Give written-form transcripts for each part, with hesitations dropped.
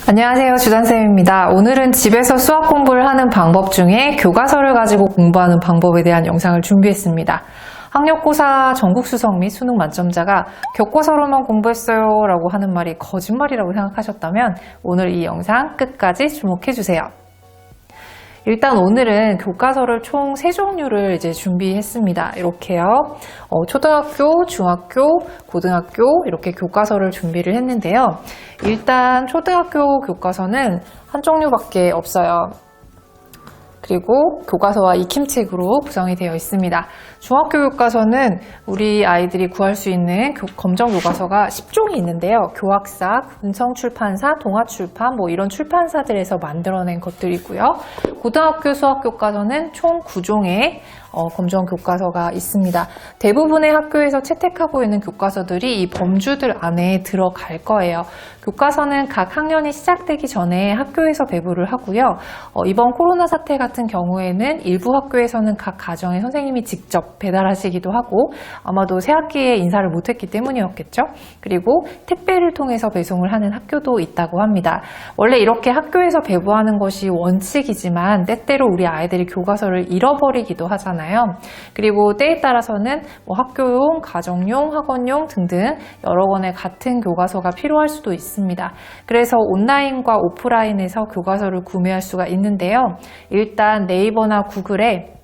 안녕하세요. 주단쌤입니다. 오늘은 집에서 수학 공부를 하는 방법 중에 교과서를 가지고 공부하는 방법에 대한 영상을 준비했습니다. 학력고사 전국수석 및 수능 만점자가 교과서로만 공부했어요 라고 하는 말이 거짓말이라고 생각하셨다면 오늘 이 영상 끝까지 주목해주세요. 일단 오늘은 교과서를 총 3종류를 이제 준비했습니다. 이렇게요. 초등학교, 중학교, 고등학교 이렇게 교과서를 준비를 했는데요. 일단 초등학교 교과서는 한 종류밖에 없어요. 그리고 교과서와 익힘책으로 구성이 되어 있습니다. 중학교 교과서는 우리 아이들이 구할 수 있는 검정 교과서가 10종이 있는데요. 교학사, 군성출판사, 동아출판 이런 출판사들에서 만들어낸 것들이고요. 고등학교 수학 교과서는 총 9종의 검정 교과서가 있습니다. 대부분의 학교에서 채택하고 있는 교과서들이 이 범주들 안에 들어갈 거예요. 교과서는 각 학년이 시작되기 전에 학교에서 배부를 하고요. 이번 코로나 사태 같은 경우에는 일부 학교에서는 각 가정의 선생님이 직접 배달하시기도 하고 아마도 새 학기에 인사를 못했기 때문이었겠죠. 그리고 택배를 통해서 배송을 하는 학교도 있다고 합니다. 원래 이렇게 학교에서 배부하는 것이 원칙이지만 때때로 우리 아이들이 교과서를 잃어버리기도 하잖아요. 그리고 때에 따라서는 학교용, 가정용, 학원용 등등 여러 권의 같은 교과서가 필요할 수도 있습니다. 그래서 온라인과 오프라인에서 교과서를 구매할 수가 있는데요. 일단 네이버나 구글에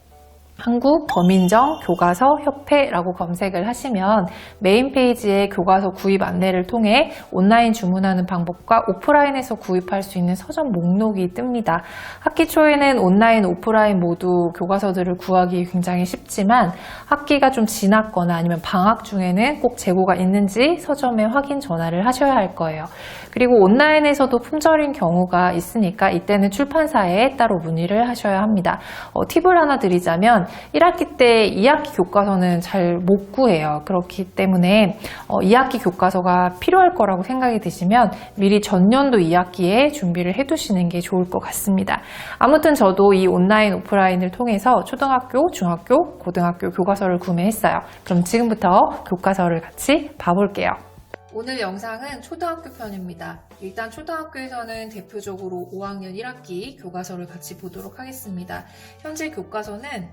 한국 더민정 교과서 협회라고 검색을 하시면 메인 페이지에 교과서 구입 안내를 통해 온라인 주문하는 방법과 오프라인에서 구입할 수 있는 서점 목록이 뜹니다. 학기 초에는 온라인, 오프라인 모두 교과서들을 구하기 굉장히 쉽지만 학기가 좀 지났거나 아니면 방학 중에는 꼭 재고가 있는지 서점에 확인 전화를 하셔야 할 거예요. 그리고 온라인에서도 품절인 경우가 있으니까 이때는 출판사에 따로 문의를 하셔야 합니다. 팁을 하나 드리자면 1학기 때 2학기 교과서는 잘 못 구해요. 그렇기 때문에 2학기 교과서가 필요할 거라고 생각이 드시면 미리 전년도 2학기에 준비를 해두시는 게 좋을 것 같습니다. 아무튼 저도 이 온라인, 오프라인을 통해서 초등학교, 중학교, 고등학교 교과서를 구매했어요. 그럼 지금부터 교과서를 같이 봐볼게요. 오늘 영상은 초등학교 편입니다. 일단 초등학교에서는 대표적으로 5학년 1학기 교과서를 같이 보도록 하겠습니다. 현재 교과서는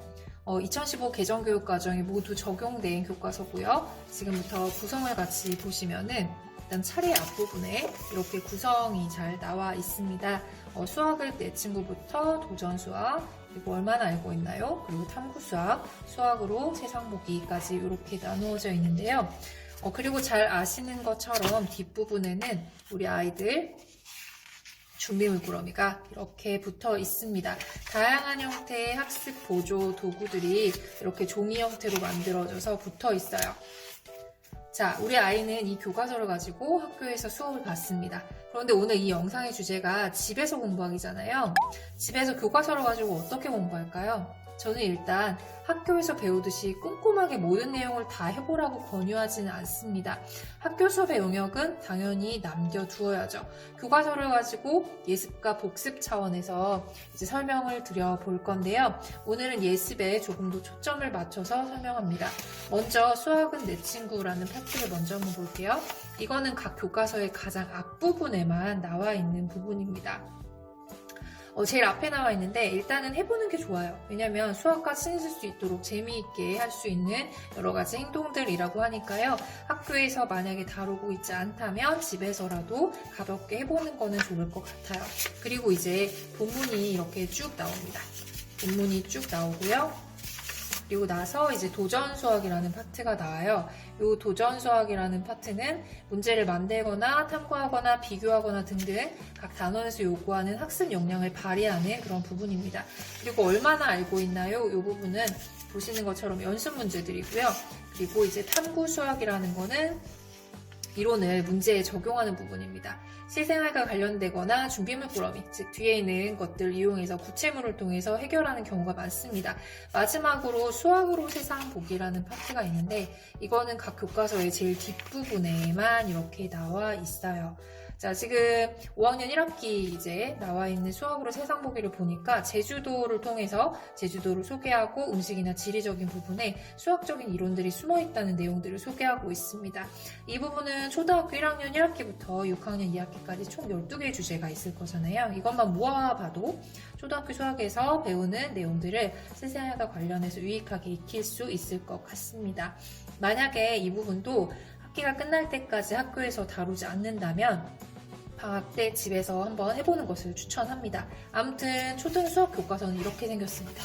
2015 개정교육과정에 모두 적용된 교과서고요. 지금부터 구성을 같이 보시면은 일단 차례 앞부분에 이렇게 구성이 잘 나와 있습니다. 수학을 내 친구부터 도전수학, 그리고 얼마나 알고 있나요? 그리고 탐구수학, 수학으로 세상 보기까지 이렇게 나누어져 있는데요. 그리고 잘 아시는 것처럼 뒷부분에는 우리 아이들 준비물꾸러미가 이렇게 붙어 있습니다. 다양한 형태의 학습 보조 도구들이 이렇게 종이 형태로 만들어져서 붙어 있어요. 자, 우리 아이는 이 교과서를 가지고 학교에서 수업을 받습니다. 그런데 오늘 이 영상의 주제가 집에서 공부하기잖아요. 집에서 교과서를 가지고 어떻게 공부할까요? 저는 일단 학교에서 배우듯이 꼼꼼하게 모든 내용을 다 해보라고 권유하지는 않습니다. 학교 수업의 영역은 당연히 남겨두어야죠. 교과서를 가지고 예습과 복습 차원에서 이제 설명을 드려볼 건데요. 오늘은 예습에 조금 더 초점을 맞춰서 설명합니다. 먼저 수학은 내 친구라는 파트를 먼저 한번 볼게요. 이거는 각 교과서의 가장 앞부분에만 나와 있는 부분입니다. 제일 앞에 나와 있는데 일단은 해보는 게 좋아요. 왜냐면 수학과 친해질 수 있도록 재미있게 할 수 있는 여러 가지 행동들이라고 하니까요. 학교에서 만약에 다루고 있지 않다면 집에서라도 가볍게 해보는 거는 좋을 것 같아요. 그리고 이제 본문이 이렇게 쭉 나옵니다. 본문이 쭉 나오고요. 그리고 나서 이제 도전수학이라는 파트가 나와요. 이 도전수학이라는 파트는 문제를 만들거나 탐구하거나 비교하거나 등등 각 단원에서 요구하는 학습 역량을 발휘하는 그런 부분입니다. 그리고 얼마나 알고 있나요? 이 부분은 보시는 것처럼 연습 문제들이고요. 그리고 이제 탐구수학이라는 거는 이론을 문제에 적용하는 부분입니다. 실생활과 관련되거나 준비물꾸러미, 즉 뒤에 있는 것들 이용해서 구체물을 통해서 해결하는 경우가 많습니다. 마지막으로 수학으로 세상 보기라는 파트가 있는데 이거는 각 교과서의 제일 뒷부분에만 이렇게 나와 있어요. 자, 지금 5학년 1학기 이제 나와 있는 수학으로 세상 보기를 보니까 제주도를 통해서 제주도를 소개하고 음식이나 지리적인 부분에 수학적인 이론들이 숨어 있다는 내용들을 소개하고 있습니다. 이 부분은 초등학교 1학년 1학기부터 6학년 2학기까지 총 12개의 주제가 있을 거잖아요. 이것만 모아봐도 초등학교 수학에서 배우는 내용들을 세상과 관련해서 유익하게 익힐 수 있을 것 같습니다. 만약에 이 부분도 학기가 끝날 때까지 학교에서 다루지 않는다면 방학 때 집에서 한번 해보는 것을 추천합니다. 아무튼 초등 수학 교과서는 이렇게 생겼습니다.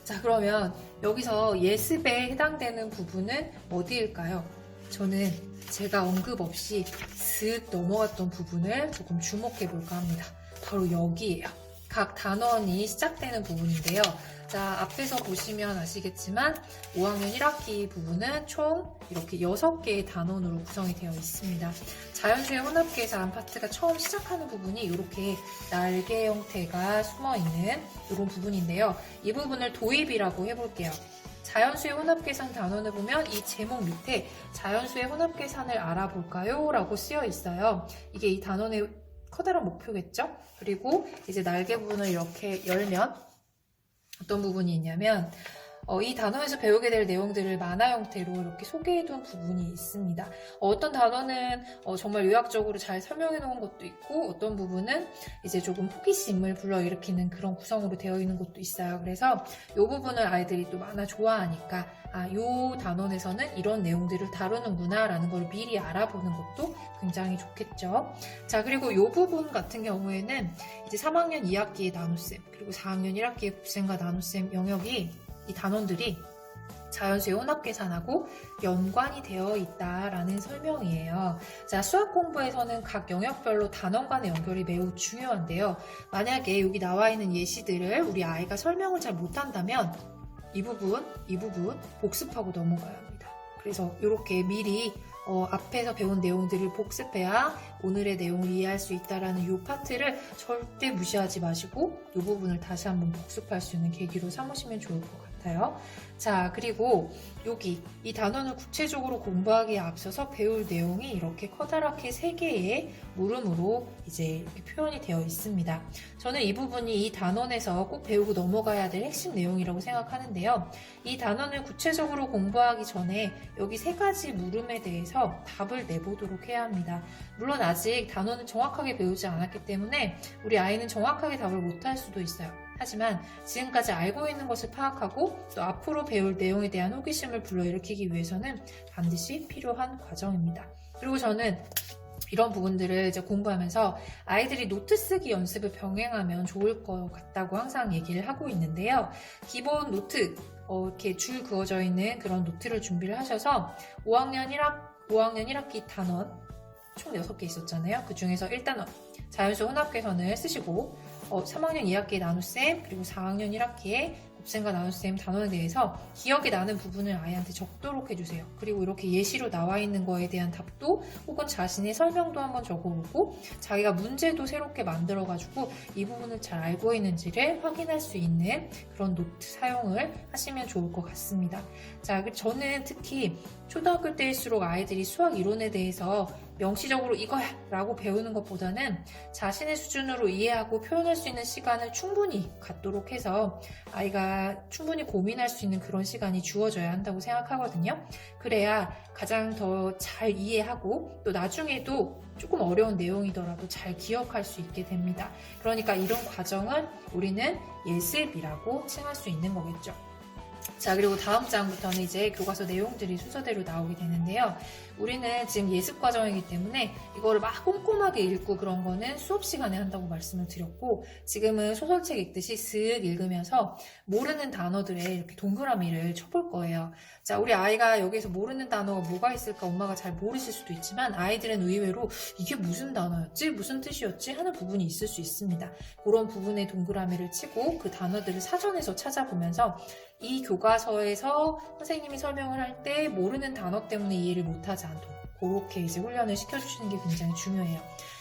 자, 그러면 여기서 예습에 해당되는 부분은 어디일까요? 저는 제가 언급 없이 슥 넘어갔던 부분을 조금 주목해 볼까 합니다. 바로 여기예요. 각 단원이 시작되는 부분인데요. 자, 앞에서 보시면 아시겠지만 5학년 1학기 부분은 총 이렇게 6개의 단원으로 구성이 되어 있습니다. 자연수의 혼합계산 파트가 처음 시작하는 부분이 이렇게 날개 형태가 숨어있는 이런 부분인데요. 이 부분을 도입이라고 해볼게요. 자연수의 혼합계산 단원을 보면 이 제목 밑에 자연수의 혼합계산을 알아볼까요? 라고 쓰여 있어요. 이게 이 단원의 커다란 목표겠죠? 그리고 이제 날개 부분을 이렇게 열면 어떤 부분이 있냐면 이 단원에서 배우게 될 내용들을 만화 형태로 이렇게 소개해둔 부분이 있습니다. 어떤 단원은 정말 요약적으로 잘 설명해 놓은 것도 있고 어떤 부분은 이제 조금 호기심을 불러일으키는 그런 구성으로 되어 있는 것도 있어요. 그래서 이 부분을 아이들이 또 만화 좋아하니까 이 단원에서는 이런 내용들을 다루는구나 라는 걸 미리 알아보는 것도 굉장히 좋겠죠. 자, 그리고 이 부분 같은 경우에는 이제 3학년 2학기의 나눗셈 그리고 4학년 1학기의 곱셈과 나눗셈 영역이 이 단원들이 자연수의 혼합계산하고 연관이 되어 있다라는 설명이에요. 자, 수학 공부에서는 각 영역별로 단원 간의 연결이 매우 중요한데요. 만약에 여기 나와 있는 예시들을 우리 아이가 설명을 잘 못한다면 이 부분 복습하고 넘어가야 합니다. 그래서 이렇게 미리 앞에서 배운 내용들을 복습해야 오늘의 내용을 이해할 수 있다라는 이 파트를 절대 무시하지 마시고 이 부분을 다시 한번 복습할 수 있는 계기로 삼으시면 좋을 것 같아요. 자, 그리고 여기 이 단원을 구체적으로 공부하기에 앞서서 배울 내용이 이렇게 커다랗게 3개의 물음으로 이제 이렇게 표현이 되어 있습니다. 저는 이 부분이 이 단원에서 꼭 배우고 넘어가야 될 핵심 내용이라고 생각하는데요. 이 단원을 구체적으로 공부하기 전에 여기 3가지 물음에 대해서 답을 내보도록 해야 합니다. 물론 아직 단원을 정확하게 배우지 않았기 때문에 우리 아이는 정확하게 답을 못할 수도 있어요. 하지만 지금까지 알고 있는 것을 파악하고 또 앞으로 배울 내용에 대한 호기심을 불러일으키기 위해서는 반드시 필요한 과정입니다. 그리고 저는 이런 부분들을 이제 공부하면서 아이들이 노트 쓰기 연습을 병행하면 좋을 것 같다고 항상 얘기를 하고 있는데요. 기본 노트, 이렇게 줄 그어져 있는 그런 노트를 준비를 하셔서 5학년 1학기 단원 총 6개 있었잖아요. 그 중에서 1단원 자연수 혼합계산을 쓰시고 3학년 2학기의 나눗셈 그리고 4학년 1학기의 곱셈과 나눗셈 단원에 대해서 기억이 나는 부분을 아이한테 적도록 해주세요. 그리고 이렇게 예시로 나와 있는 거에 대한 답도 혹은 자신의 설명도 한번 적어보고 자기가 문제도 새롭게 만들어가지고 이 부분을 잘 알고 있는지를 확인할 수 있는 그런 노트 사용을 하시면 좋을 것 같습니다. 자, 저는 특히 초등학교 때일수록 아이들이 수학 이론에 대해서 명시적으로 이거야 라고 배우는 것보다는 자신의 수준으로 이해하고 표현할 수 있는 시간을 충분히 갖도록 해서 아이가 충분히 고민할 수 있는 그런 시간이 주어져야 한다고 생각하거든요. 그래야 가장 더 잘 이해하고 또 나중에도 조금 어려운 내용이더라도 잘 기억할 수 있게 됩니다. 그러니까 이런 과정을 우리는 예습이라고 칭할 수 있는 거겠죠. 자, 그리고 다음 장부터는 이제 교과서 내용들이 순서대로 나오게 되는데요. 우리는 지금 예습 과정이기 때문에 이거를 막 꼼꼼하게 읽고 그런 거는 수업 시간에 한다고 말씀을 드렸고 지금은 소설책 읽듯이 슥 읽으면서 모르는 단어들에 이렇게 동그라미를 쳐볼 거예요. 자, 우리 아이가 여기서 모르는 단어가 뭐가 있을까 엄마가 잘 모르실 수도 있지만 아이들은 의외로 이게 무슨 단어였지? 무슨 뜻이었지? 하는 부분이 있을 수 있습니다. 그런 부분에 동그라미를 치고 그 단어들을 사전에서 찾아보면서 이 교과서에서 선생님이 설명을 할 때 모르는 단어 때문에 이해를 못하지 않도록 그렇게 이제 훈련을 시켜주시는 게 굉장히 중요해요.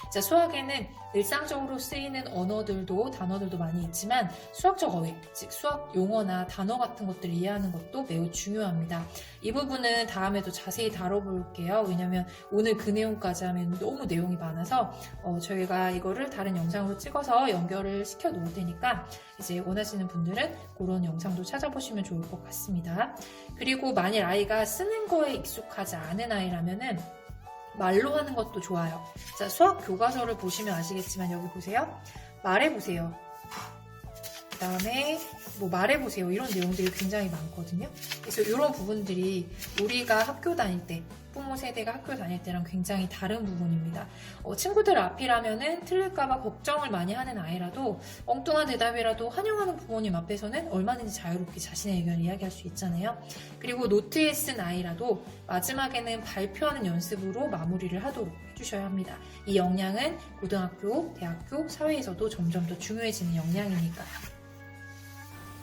자, 수학에는 일상적으로 쓰이는 언어들도 단어들도 많이 있지만 수학적 어휘, 즉 수학 용어나 단어 같은 것들을 이해하는 것도 매우 중요합니다. 이 부분은 다음에도 자세히 다뤄볼게요. 왜냐면 오늘 그 내용까지 하면 너무 내용이 많아서 저희가 이거를 다른 영상으로 찍어서 연결을 시켜 놓을 테니까 이제 원하시는 분들은 그런 영상도 찾아보시면 좋을 것 같습니다. 그리고 만일 아이가 쓰는 거에 익숙하지 않은 아이라면은 말로 하는 것도 좋아요. 자, 수학 교과서를 보시면 아시겠지만 여기 보세요. 말해보세요. 그 다음에 뭐 말해보세요. 이런 내용들이 굉장히 많거든요. 그래서 이런 부분들이 우리가 학교 다닐 때, 부모 세대가 학교 다닐 때랑 굉장히 다른 부분입니다. 친구들 앞이라면은 틀릴까봐 걱정을 많이 하는 아이라도 엉뚱한 대답이라도 환영하는 부모님 앞에서는 얼마든지 자유롭게 자신의 의견을 이야기할 수 있잖아요. 그리고 노트에 쓴 아이라도 마지막에는 발표하는 연습으로 마무리를 하도록 해주셔야 합니다. 이 역량은 고등학교, 대학교, 사회에서도 점점 더 중요해지는 역량이니까요.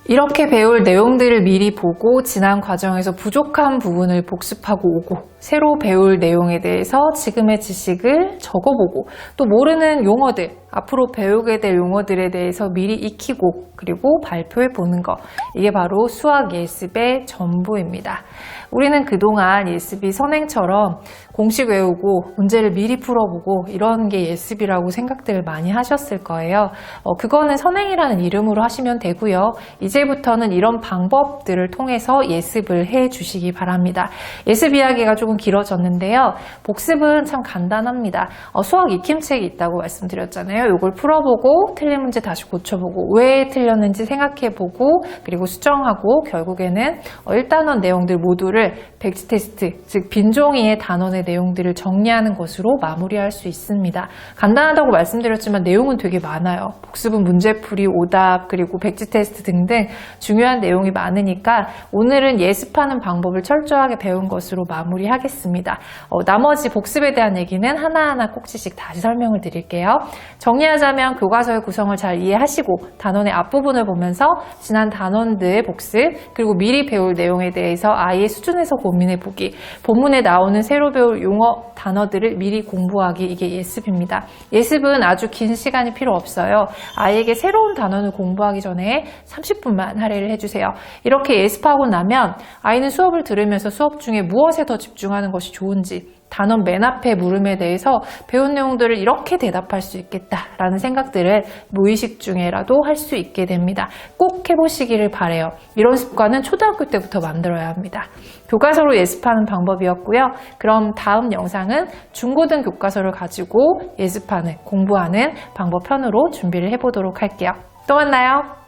이렇게 배울 내용들을 미리 보고 지난 과정에서 부족한 부분을 복습하고 오고 새로 배울 내용에 대해서 지금의 지식을 적어보고 또 모르는 용어들, 앞으로 배우게 될 용어들에 대해서 미리 익히고 그리고 발표해 보는 것, 이게 바로 수학 예습의 전부입니다. 우리는 그동안 예습이 선행처럼 공식 외우고 문제를 미리 풀어보고 이런 게 예습이라고 생각들을 많이 하셨을 거예요. 그거는 선행이라는 이름으로 하시면 되고요. 이제부터는 이런 방법들을 통해서 예습을 해 주시기 바랍니다. 예습 이야기가 조금 길어졌는데요. 복습은 참 간단합니다. 수학 익힘책이 있다고 말씀드렸잖아요. 이걸 풀어보고 틀린 문제 다시 고쳐보고 왜 틀렸는지 생각해보고 그리고 수정하고 결국에는 1단원 내용들 모두를 백지 테스트, 즉 빈종이의 단원의 내용들을 정리하는 것으로 마무리할 수 있습니다. 간단하다고 말씀드렸지만 내용은 되게 많아요. 복습은 문제풀이, 오답, 그리고 백지 테스트 등등 중요한 내용이 많으니까 오늘은 예습하는 방법을 철저하게 배운 것으로 마무리하겠습니다. 나머지 복습에 대한 얘기는 하나하나 꼭지씩 다시 설명을 드릴게요. 정리하자면 교과서의 구성을 잘 이해하시고 단원의 앞부분을 보면서 지난 단원들 복습, 그리고 미리 배울 내용에 대해서 아이의 수준에서 고민해보기, 본문에 나오는 새로 배울 용어, 단어들을 미리 공부하기, 이게 예습입니다. 예습은 아주 긴 시간이 필요 없어요. 아이에게 새로운 단원을 공부하기 전에 30분만 할애를 해주세요. 이렇게 예습하고 나면 아이는 수업을 들으면서 수업 중에 무엇에 더 집중하는 것이 좋은지, 단원 맨 앞에 물음에 대해서 배운 내용들을 이렇게 대답할 수 있겠다라는 생각들을 무의식 중에라도 할 수 있게 됩니다. 꼭 해보시기를 바라요. 이런 습관은 초등학교 때부터 만들어야 합니다. 교과서로 예습하는 방법이었고요. 그럼 다음 영상은 중고등 교과서를 가지고 예습하는, 공부하는 방법 편으로 준비를 해보도록 할게요. 또 만나요.